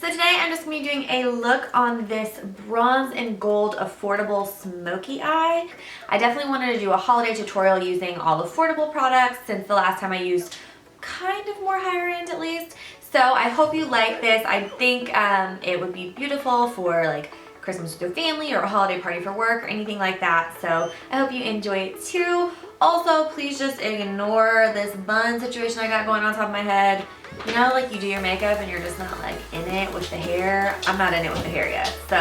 So today I'm just going to be doing a look on this bronze and gold affordable smoky eye. I definitely wanted to do a holiday tutorial using all affordable products since the last time I used kind of more higher end at least. So I hope you like this. I think it would be beautiful for like Christmas with your family or a holiday party for work or anything like that. So I hope you enjoy it too. Also, please just ignore this bun situation I got going on top of my head. You know, like you do your makeup and you're just not like in it with the hair. I'm not in it with the hair yet. So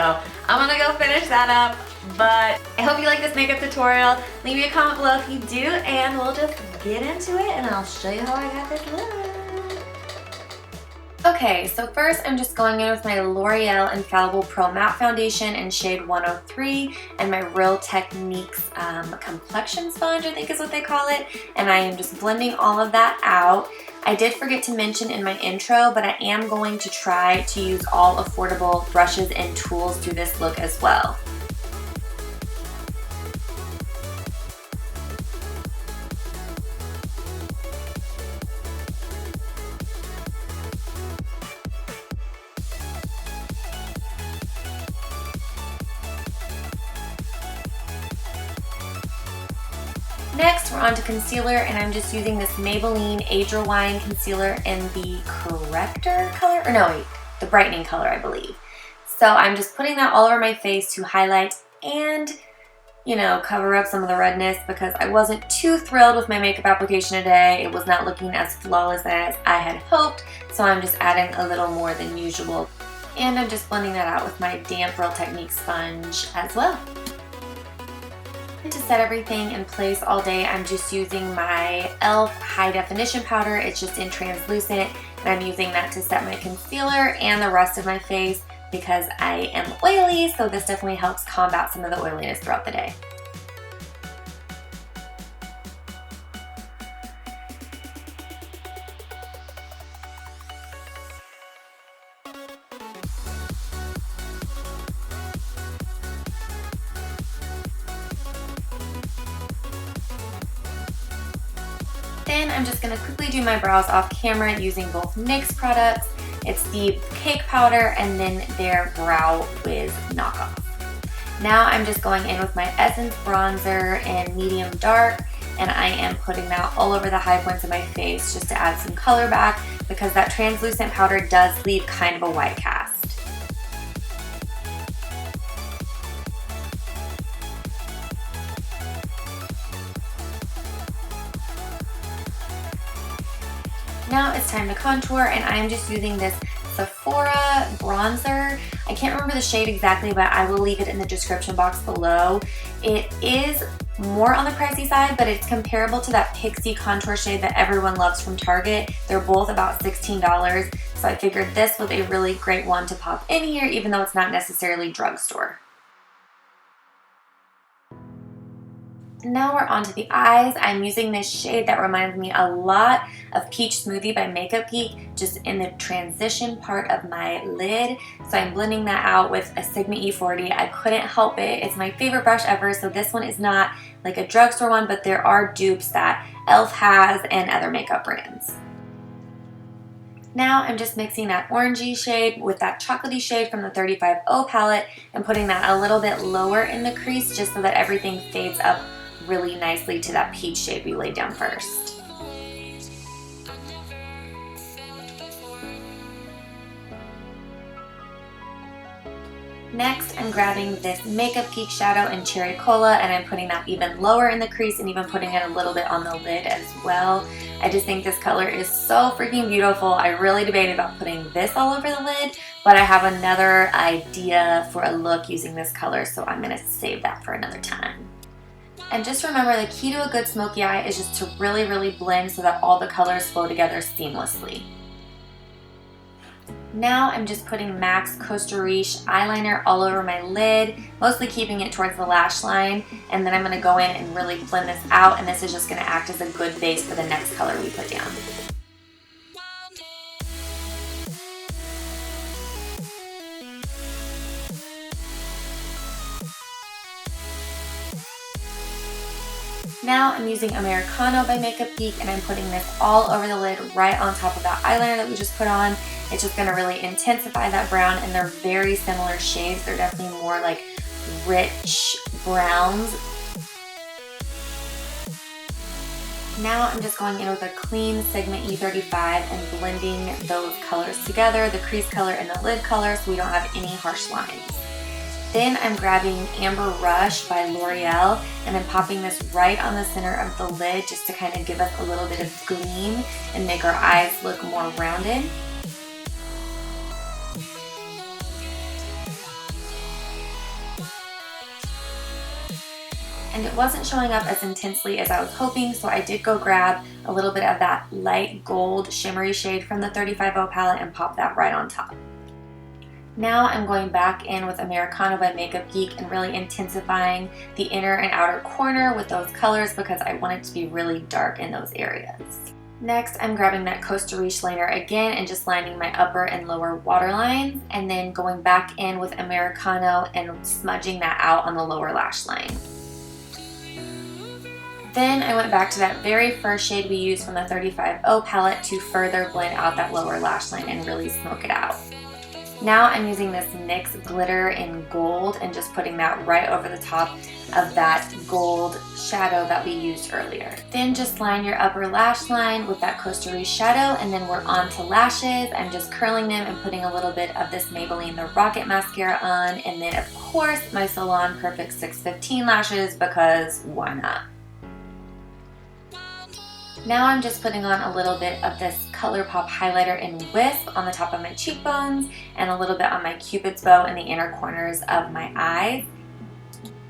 I'm gonna go finish that up. But I hope you like this makeup tutorial. Leave me a comment below if you do and we'll just get into it and I'll show you how I got this look. Okay, so first I'm just going in with my L'Oreal Infallible Pro Matte Foundation in shade 103 and my Real Techniques complexion sponge, I think is what they call it. And I am just blending all of that out. I did forget to mention in my intro, but I am going to try to use all affordable brushes and tools through this look as well. Next, we're on to concealer, and I'm just using this Maybelline Age Rewind concealer in the corrector color, or no, wait, the brightening color, I believe. So I'm just putting that all over my face to highlight and, you know, cover up some of the redness because I wasn't too thrilled with my makeup application today. It was not looking as flawless as I had hoped, so I'm just adding a little more than usual. And I'm just blending that out with my damp Real Techniques sponge as well. To set everything in place all day, I'm just using my e.l.f. High Definition Powder. It's just in translucent, and I'm using that to set my concealer and the rest of my face because I am oily, so this definitely helps combat some of the oiliness throughout the day. Then I'm just going to quickly do my brows off camera using both NYX products. It's the Cake Powder and then their Brow Wiz knockoff. Now I'm just going in with my Essence Bronzer in medium dark, and I am putting that all over the high points of my face just to add some color back because that translucent powder does leave kind of a white cast. Now it's time to contour, and I am just using this Sephora bronzer. I can't remember the shade exactly, but I will leave it in the description box below. It is more on the pricey side, but it's comparable to that Pixie contour shade that everyone loves from Target. They're both about $16, so I figured this was a really great one to pop in here, even though it's not necessarily drugstore. Now we're on to the eyes. I'm using this shade that reminds me a lot of Peach Smoothie by Makeup Geek, just in the transition part of my lid. So I'm blending that out with a Sigma E40. I couldn't help it. It's my favorite brush ever, so this one is not like a drugstore one, but there are dupes that e.l.f. has and other makeup brands. Now I'm just mixing that orangey shade with that chocolatey shade from the 35O palette and putting that a little bit lower in the crease just so that everything fades up really nicely to that peach shade we laid down first. Next, I'm grabbing this Makeup Geek shadow in Cherry Cola, and I'm putting that even lower in the crease and even putting it a little bit on the lid as well. I just think this color is so freaking beautiful. I really debated about putting this all over the lid, but I have another idea for a look using this color, so I'm going to save that for another time. And just remember, the key to a good smoky eye is just to really blend so that all the colors flow together seamlessly. Now I'm just putting MAC's Costa Riche eyeliner all over my lid, mostly keeping it towards the lash line, and then I'm going to go in and really blend this out, and this is just going to act as a good base for the next color we put down. Now I'm using Americano by Makeup Geek, and I'm putting this all over the lid right on top of that eyeliner that we just put on. It's just going to really intensify that brown, and they're very similar shades. They're definitely more like rich browns. Now I'm just going in with a clean Sigma E35 and blending those colors together, the crease color and the lid color, so we don't have any harsh lines. Then I'm grabbing Amber Rush by L'Oreal and then popping this right on the center of the lid just to kind of give us a little bit of gleam and make our eyes look more rounded. And it wasn't showing up as intensely as I was hoping, so I did go grab a little bit of that light gold shimmery shade from the 35O palette and pop that right on top. Now I'm going back in with Americano by Makeup Geek and really intensifying the inner and outer corner with those colors because I want it to be really dark in those areas. Next, I'm grabbing that Costa Riche liner again and just lining my upper and lower waterlines, and then going back in with Americano and smudging that out on the lower lash line. Then I went back to that very first shade we used from the 35O palette to further blend out that lower lash line and really smoke it out. Now I'm using this NYX glitter in gold and just putting that right over the top of that gold shadow that we used earlier. Then just line your upper lash line with that Costa Riche shadow, and then we're on to lashes. I'm just curling them and putting a little bit of this Maybelline The Rocket mascara on, and then of course my Salon Perfect 615 lashes because why not? Now I'm just putting on a little bit of this Colourpop highlighter in Wisp on the top of my cheekbones and a little bit on my Cupid's bow in the inner corners of my eyes.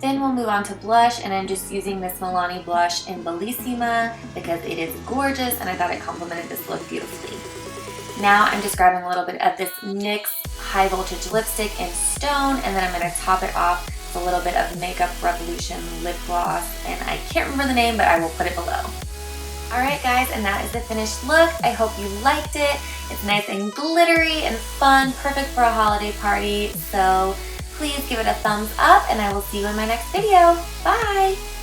Then we'll move on to blush, and I'm just using this Milani blush in Bellisima because it is gorgeous and I thought it complemented this look beautifully. Now I'm just grabbing a little bit of this NYX High Voltage lipstick in Stone, and then I'm going to top it off with a little bit of Makeup Revolution lip gloss, and I can't remember the name, but I will put it below. Alright guys, and that is the finished look. I hope you liked it. It's nice and glittery and fun, perfect for a holiday party. So please give it a thumbs up, and I will see you in my next video. Bye!